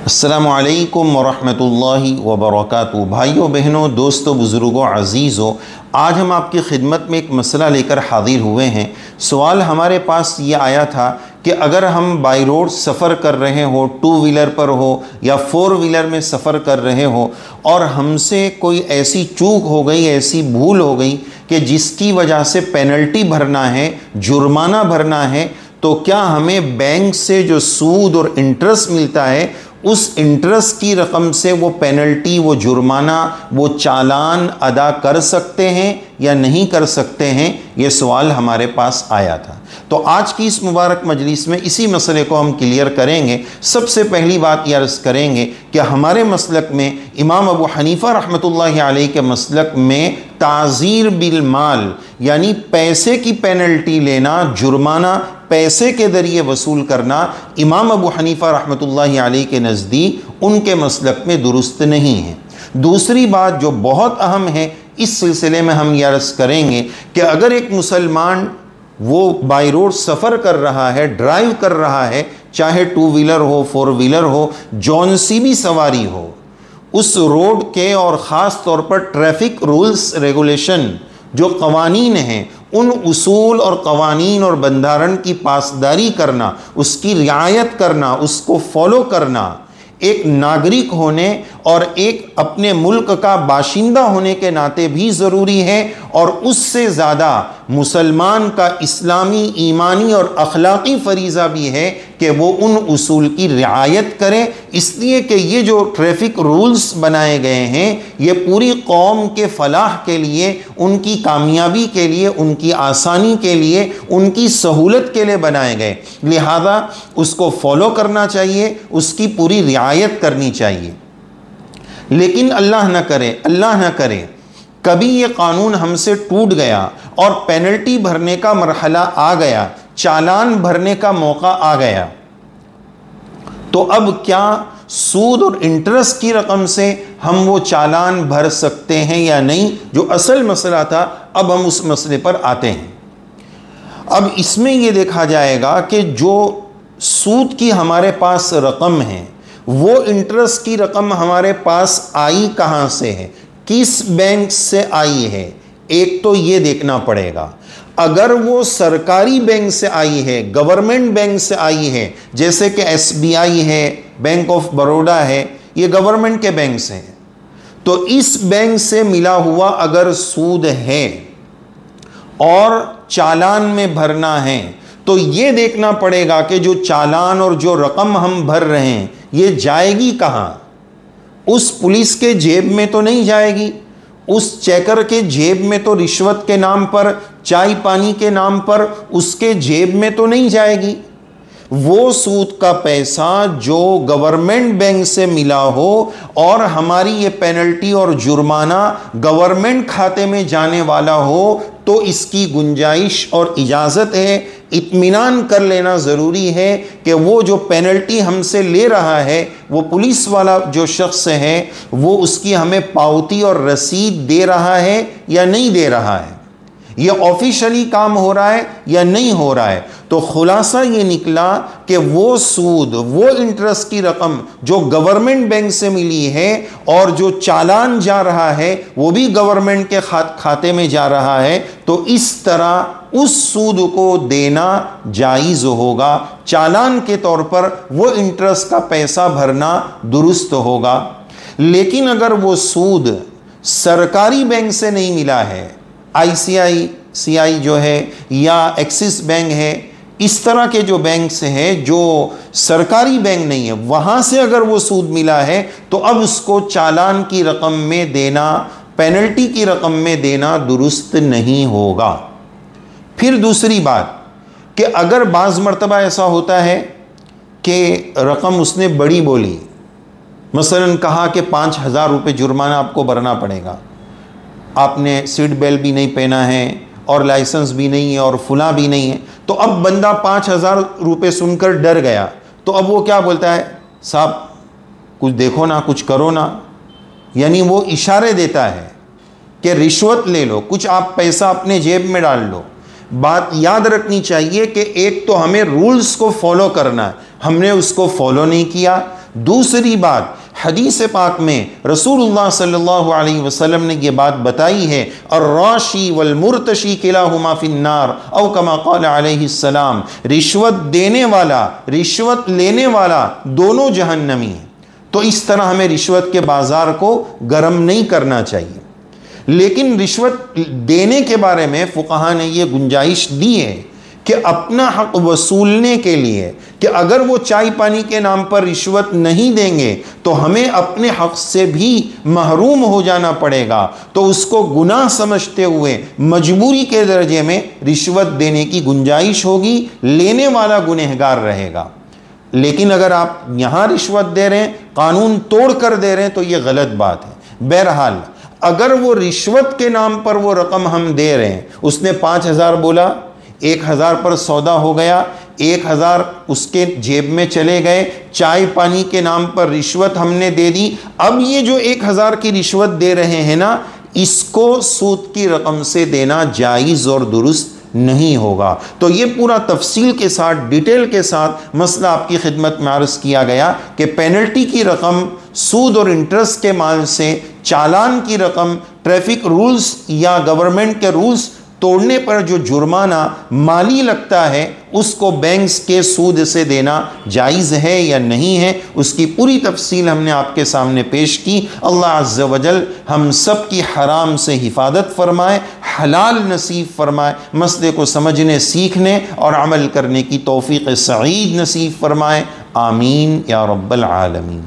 अस्सलामु अलैकुम वरहमतुल्लाहि वबरकातुहू। भाइयों बहनों, दोस्तों, बुज़ुर्गों, अज़ीज़ों, आज हम आपकी खिदमत में एक मसला लेकर हाज़िर हुए हैं। सवाल हमारे पास ये आया था कि अगर हम बाई रोड सफ़र कर रहे हो, टू व्हीलर पर हो या फोर व्हीलर में सफ़र कर रहे हो और हमसे कोई ऐसी चूक हो गई, ऐसी भूल हो गई कि जिसकी वजह से पेनल्टी भरना है, जुर्माना भरना है, तो क्या हमें बैंक से जो सूद और इंटरेस्ट मिलता है उस इंटरेस्ट की रकम से वो पेनल्टी, वो जुर्माना, वो चालान अदा कर सकते हैं या नहीं कर सकते हैं? ये सवाल हमारे पास आया था। तो आज की इस मुबारक मजलिस में इसी मसले को हम क्लियर करेंगे। सबसे पहली बात ये अर्ज़ करेंगे कि हमारे मसलक में इमाम अबू हनीफ़ा रहमतुल्लाहि अलैहि के मसलक में ताज़ीर बिल माल यानी पैसे की पेनल्टी लेना, जुर्माना पैसे के ज़रिए वसूल करना, इमाम अबू हनीफ़ा रहमतुल्लाहि अलैहि के नज़दीक उनके मसलक में दुरुस्त नहीं है। दूसरी बात जो बहुत अहम है, इस सिलसिले में हम यह अर्ज़ करेंगे कि अगर एक मुसलमान वो बाई रोड सफ़र कर रहा है, ड्राइव कर रहा है, चाहे टू व्हीलर हो, फोर व्हीलर हो, जौन सी भी सवारी हो, उस रोड के और ख़ास तौर पर ट्रैफिक रूल्स रेगुलेशन जो क़वानीन हैं, उन उसूल और क़वानीन और बंधारण की पासदारी करना, उसकी रियायत करना, उसको फॉलो करना एक नागरिक होने और एक अपने मुल्क का बाशिंदा होने के नाते भी ज़रूरी है। और उससे ज़्यादा मुसलमान का इस्लामी, ईमानी और अखलाक़ी फ़रीज़ा भी है कि वो उन उसूल की रियायत करे। इसलिए कि ये जो ट्रैफिक रूल्स बनाए गए हैं, ये पूरी कौम के फ़लाह के लिए, उनकी कामयाबी के लिए, उनकी आसानी के लिए, उनकी सहूलत के लिए बनाए गए। लिहाजा उसको फॉलो करना चाहिए, उसकी पूरी रियायत करनी चाहिए। लेकिन अल्लाह न करे कभी ये कानून हमसे टूट गया और पेनल्टी भरने का मरहला आ गया, चालान भरने का मौका आ गया, तो अब क्या सूद और इंटरेस्ट की रकम से हम वो चालान भर सकते हैं या नहीं? जो असल मसला था, अब हम उस मसले पर आते हैं। अब इसमें ये देखा जाएगा कि जो सूद की हमारे पास रकम है, वो इंटरेस्ट की रकम हमारे पास आई कहाँ से है, किस बैंक से आई है, एक तो ये देखना पड़ेगा। अगर वो सरकारी बैंक से आई है, गवर्नमेंट बैंक से आई है, जैसे कि SBI है, बैंक ऑफ बड़ौदा है, ये गवर्नमेंट के बैंक से हैं, तो इस बैंक से मिला हुआ अगर सूद है और चालान में भरना है, तो ये देखना पड़ेगा कि जो चालान और जो रकम हम भर रहे हैं ये जाएगी कहाँ? उस पुलिस के जेब में तो नहीं जाएगी, उस चेकर के जेब में तो रिश्वत के नाम पर, चाय पानी के नाम पर उसके जेब में तो नहीं जाएगी। वो सूद का पैसा जो गवर्नमेंट बैंक से मिला हो और हमारी ये पेनल्टी और जुर्माना गवर्नमेंट खाते में जाने वाला हो, तो इसकी गुंजाइश और इजाज़त है। इत्मीनान कर लेना ज़रूरी है कि वो जो पेनल्टी हमसे ले रहा है, वो पुलिस वाला जो शख्स है, वो उसकी हमें पावती और रसीद दे रहा है या नहीं दे रहा है, ये ऑफिशियली काम हो रहा है या नहीं हो रहा है। तो खुलासा ये निकला कि वो सूद, वो इंटरेस्ट की रकम जो गवर्नमेंट बैंक से मिली है और जो चालान जा रहा है वो भी गवर्नमेंट के खाते में जा रहा है, तो इस तरह उस सूद को देना जायज़ होगा। चालान के तौर पर वो इंटरेस्ट का पैसा भरना दुरुस्त होगा। लेकिन अगर वो सूद सरकारी बैंक से नहीं मिला है, ICICI जो है या एक्सिस बैंक है, इस तरह के जो बैंक से है जो सरकारी बैंक नहीं है, वहाँ से अगर वो सूद मिला है, तो अब उसको चालान की रकम में देना, पेनल्टी की रकम में देना दुरुस्त नहीं होगा। फिर दूसरी बात कि अगर बाज़ मरतबा ऐसा होता है कि रकम उसने बड़ी बोली, मसलन कहा कि 5,000 रुपये जुर्माना आपको भरना पड़ेगा, आपने सीट बेल्ट भी नहीं पहना है और लाइसेंस भी नहीं है और फुला भी नहीं है, तो अब बंदा 5,000 रुपये सुनकर डर गया, तो अब वो क्या बोलता है, साहब कुछ देखो ना, कुछ करो ना। यानी वो इशारे देता है कि रिश्वत ले लो, कुछ आप पैसा अपने जेब में डाल लो। बात याद रखनी चाहिए कि एक तो हमें रूल्स को फॉलो करना है, हमने उसको फॉलो नहीं किया, दूसरी बात, हदीस पाक में रसूलुल्लाह सल्लल्लाहु अलैहि वसल्लम ने ये बात बताई है, अर्राशी वल मुर्तशी किलाहुमा फिन्नार औ कमा क़ाल अलैहिस्सलाम, रिश्वत देने वाला रिश्वत लेने वाला दोनों जहन्नमी हैं। तो इस तरह हमें रिश्वत के बाज़ार को गर्म नहीं करना चाहिए। लेकिन रिश्वत देने के बारे में फ़ुक़हा ने ये गुंजाइश दी है कि अपना हक़ वसूलने के लिए, कि अगर वो चाय पानी के नाम पर रिश्वत नहीं देंगे तो हमें अपने हक़ से भी महरूम हो जाना पड़ेगा, तो उसको गुनाह समझते हुए मजबूरी के दर्जे में रिश्वत देने की गुंजाइश होगी, लेने वाला गुनहगार रहेगा। लेकिन अगर आप यहाँ रिश्वत दे रहे हैं, कानून तोड़ कर दे रहे हैं, तो ये गलत बात है। बहरहाल अगर वो रिश्वत के नाम पर वो रकम हम दे रहे हैं, उसने 5,000 बोला, 1,000 पर सौदा हो गया, 1,000 उसके जेब में चले गए, चाय पानी के नाम पर रिश्वत हमने दे दी। अब ये जो 1,000 की रिश्वत दे रहे हैं ना, इसको सूद की रकम से देना जायज़ और दुरुस्त नहीं होगा। तो ये पूरा तफसील के साथ, डिटेल के साथ मसला आपकी खिदमत में अर्ज़ किया गया कि पेनल्टी की रकम सूद और इंटरेस्ट के माल से, चालान की रकम, ट्रैफिक रूल्स या गवर्नमेंट के रूल्स तोड़ने पर जो जुर्माना माली लगता है, उसको बैंक्स के सूद से देना जायज़ है या नहीं है, उसकी पूरी तफसील हमने आपके सामने पेश की। अल्लाह अज़्ज़ वजल हम सब की हराम से हिफाजत फरमाए, हलाल नसीब फरमाए, मसले को समझने, सीखने और अमल करने की तौफ़ीक़ सईद नसीब फरमाए। आमीन या रब्बल आलमीन।